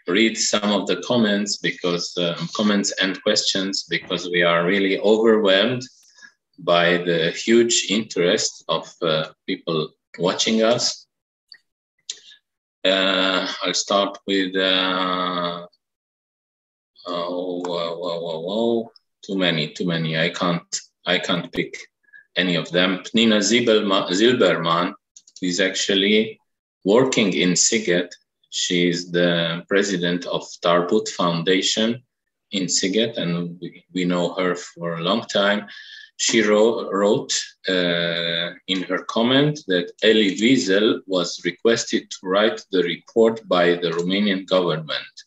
read some of the comments, because comments and questions, because we are really overwhelmed by the huge interest of people watching us. I'll start with too many. I can't pick any of them. Nina Zilberman is actually working in Sziget. She is the president of Tarbut Foundation in Sziget, and we know her for a long time. She wrote in her comment that Elie Wiesel was requested to write the report by the Romanian government.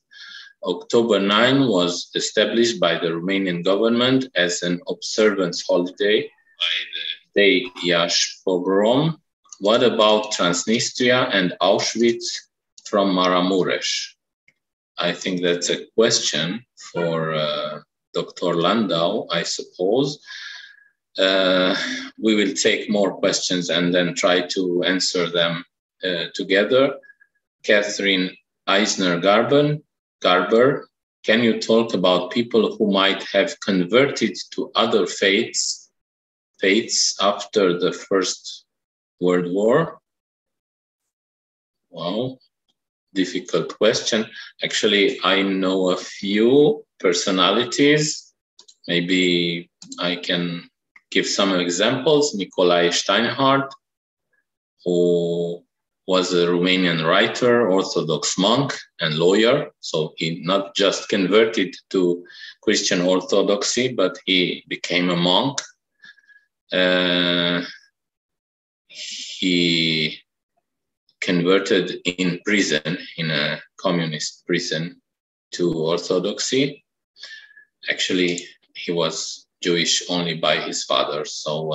October 9 was established by the Romanian government as an observance holiday by the Day Iași pogrom. What about Transnistria and Auschwitz from Maramureș? I think that's a question for Dr. Landau, I suppose. We will take more questions and then try to answer them together. Catherine Eisner-Garber, can you talk about people who might have converted to other faiths after the First World War? Wow, difficult question. Actually, I know a few personalities. Maybe I can give some examples. Nicolae Steinhardt, who was a Romanian writer, Orthodox monk, and lawyer. So he not just converted to Christian Orthodoxy, but he became a monk. He converted in prison, in a communist prison, to Orthodoxy. Actually, he was Jewish only by his father, so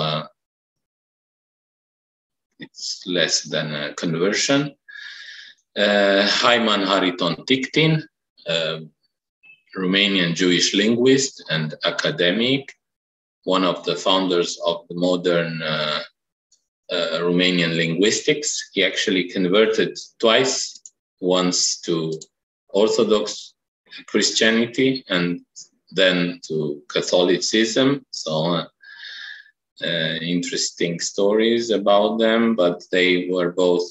it's less than a conversion. Haiman Hariton Tictin, Romanian Jewish linguist and academic, one of the founders of the modern Romanian linguistics. He actually converted twice, once to Orthodox Christianity and then to Catholicism. So interesting stories about them, but they were both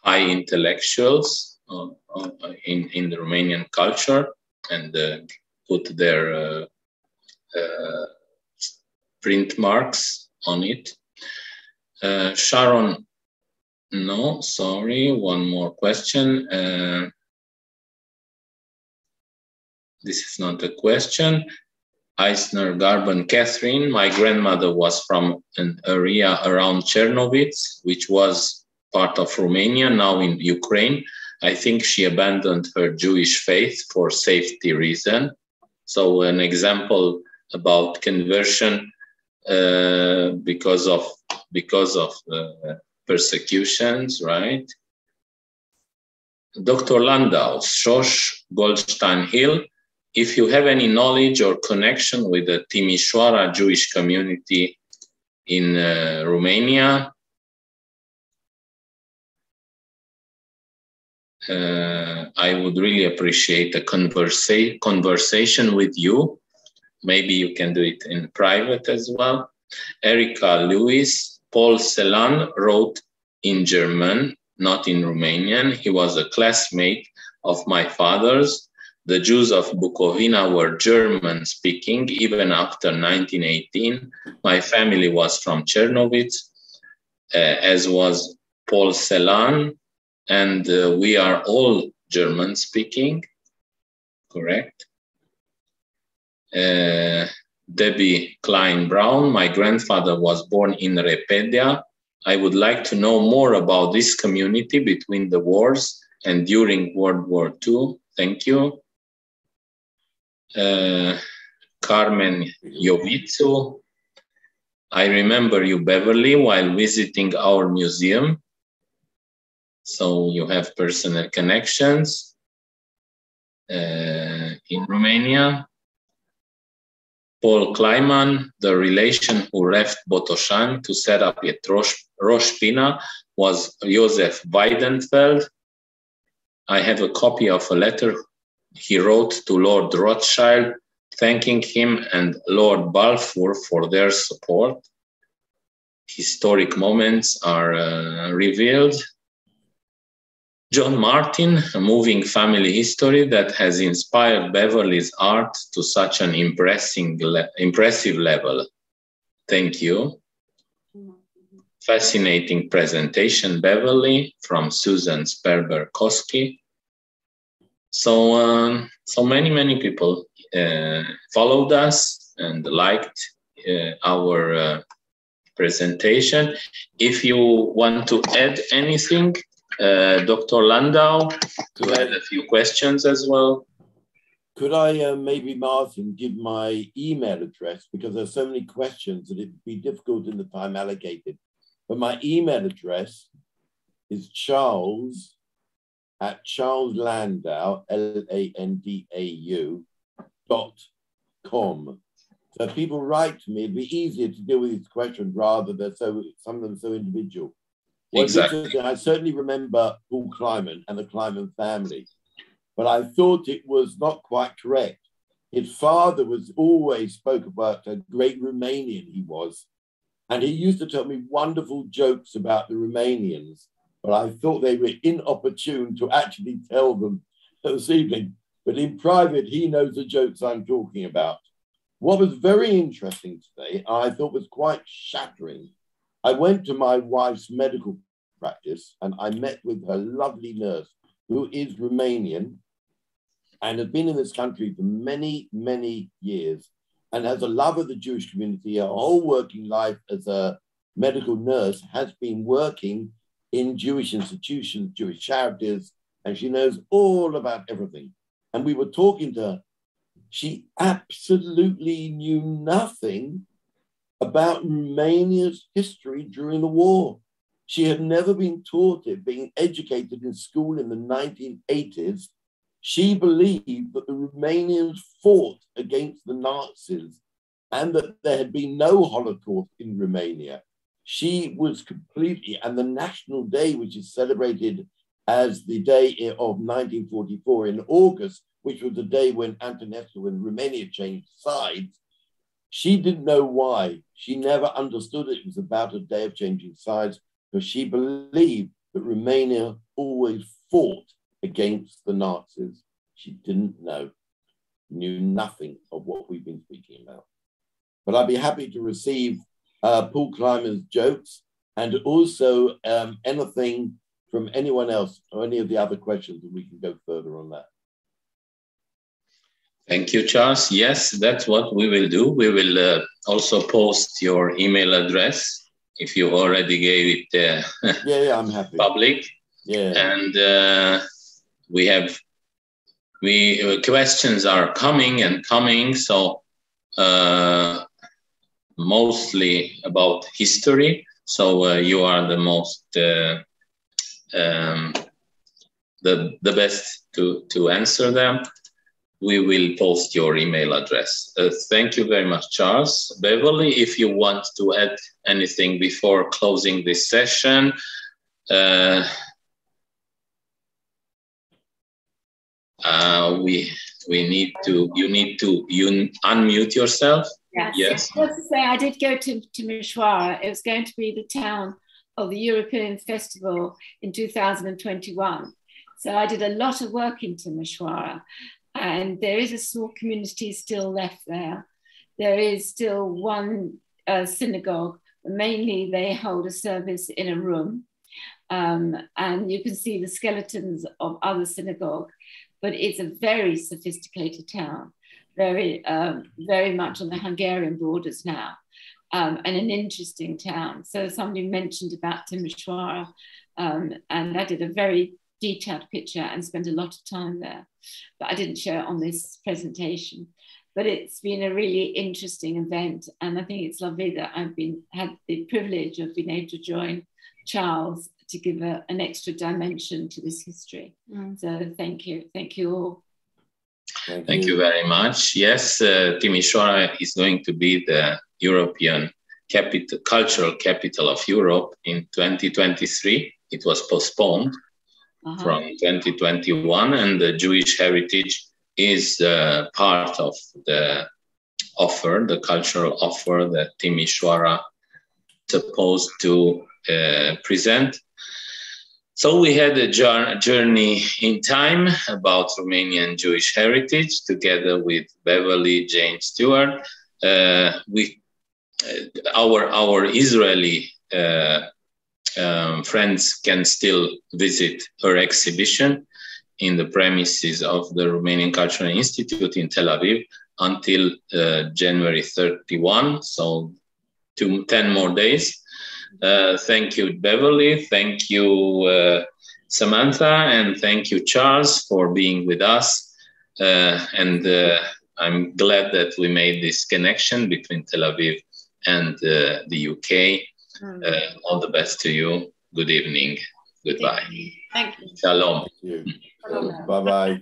high intellectuals in the Romanian culture, and put their print marks on it. Sharon, no, sorry, one more question. This is not a question. Eisner-Garben Catherine, my grandmother was from an area around Chernovitz, which was part of Romania, now in Ukraine. I think she abandoned her Jewish faith for safety reason. So an example about conversion because of persecutions, right? Dr. Landau, Shosh Goldstein Hill, if you have any knowledge or connection with the Timișoara Jewish community in Romania, I would really appreciate a conversation with you. Maybe you can do it in private as well. Erika Lewis, Paul Celan wrote in German, not in Romanian. He was a classmate of my father's. The Jews of Bukovina were German speaking even after 1918. My family was from Chernovitz, as was Paul Celan, and we are all German speaking, correct? Debbie Klein-Brown, my grandfather was born in Repedia. I would like to know more about this community between the wars and during World War II. Thank you. Carmen Jovitsu, I remember you, Beverly, while visiting our museum. So you have personal connections in Romania. Paul Kleiman, the relation who left Botoșani to set up at Roșpina was Joseph Weidenfeld. I have a copy of a letter he wrote to Lord Rothschild, thanking him and Lord Balfour for their support. Historic moments are revealed. John Martin, a moving family history that has inspired Beverly's art to such an impressive level. Thank you. Fascinating presentation, Beverly, from Susan Sperber-Koski. So many people followed us and liked our presentation. If you want to add anything, Dr. Landau, to add a few questions as well. Could I maybe, Martin, give my email address, because there's so many questions that it'd be difficult in the time allocated. But my email address is charles@charleslandau, LANDAU.com. So if people write to me, it'd be easier to deal with these questions rather than some of them so individual. Well, exactly. I certainly remember Paul Kleiman and the Kleiman family, but I thought it was not quite correct. His father was always spoke about a great Romanian he was, and he used to tell me wonderful jokes about the Romanians, but I thought they were inopportune to actually tell them this evening. But in private, he knows the jokes I'm talking about. What was very interesting today, I thought was quite shattering, I went to my wife's medical practice and I met with her lovely nurse who is Romanian and has been in this country for many, many years and has a love of the Jewish community. Her whole working life as a medical nurse has been working in Jewish institutions, Jewish charities, and she knows all about everything. And we were talking to her. She absolutely knew nothing about Romania's history during the war. She had never been taught it, being educated in school in the 1980s. She believed that the Romanians fought against the Nazis and that there had been no Holocaust in Romania. She was completely, and the National Day, which is celebrated as the day of 1944 in August, which was the day when Antonescu and Romania changed sides, she didn't know why. She never understood it was about a day of changing sides, because she believed that Romania always fought against the Nazis. She didn't know, knew nothing of what we've been speaking about. But I'd be happy to receive Paul Kleiman's jokes and also anything from anyone else or any of the other questions, and we can go further on that. Thank you, Charles. Yes, that's what we will do. We will also post your email address if you already gave it yeah, I'm happy. Public. Yeah. And questions are coming and coming. So mostly about history. So you are the most the best to answer them. We will post your email address. Thank you very much, Charles. Beverly, if you want to add anything before closing this session. we need to, you need to unmute yourself. Yes. Yes. Just to say, I did go to Timișoara. It was going to be the town of the European Festival in 2021. So I did a lot of work in Timișoara, and there is a small community still left there. There is still one synagogue. Mainly they hold a service in a room, and you can see the skeletons of other synagogues, but it's a very sophisticated town, very much on the Hungarian borders now, and an interesting town. So somebody mentioned about Timișoara, and I did a very detailed picture and spent a lot of time there, but I didn't show it on this presentation. But it's been a really interesting event, and I think it's lovely that I've had the privilege of being able to join Charles to give an extra dimension to this history. So thank you all. Thank you very much. Yes, Timișoara is going to be the European cultural capital of Europe in 2023. It was postponed from 2021, and the Jewish heritage is part of the offer, the cultural offer that Timișoara supposed to present. So we had a journey in time about Romanian Jewish heritage together with Beverly-Jane Stewart. Our Israeli friends can still visit her exhibition in the premises of the Romanian Cultural Institute in Tel Aviv until January 31, so 10 more days. Thank you, Beverly. Thank you, Samantha, and thank you, Charles, for being with us. And I'm glad that we made this connection between Tel Aviv and the UK. All the best to you. Good evening. Goodbye. Thank you. Shalom. Thank you. Bye-bye.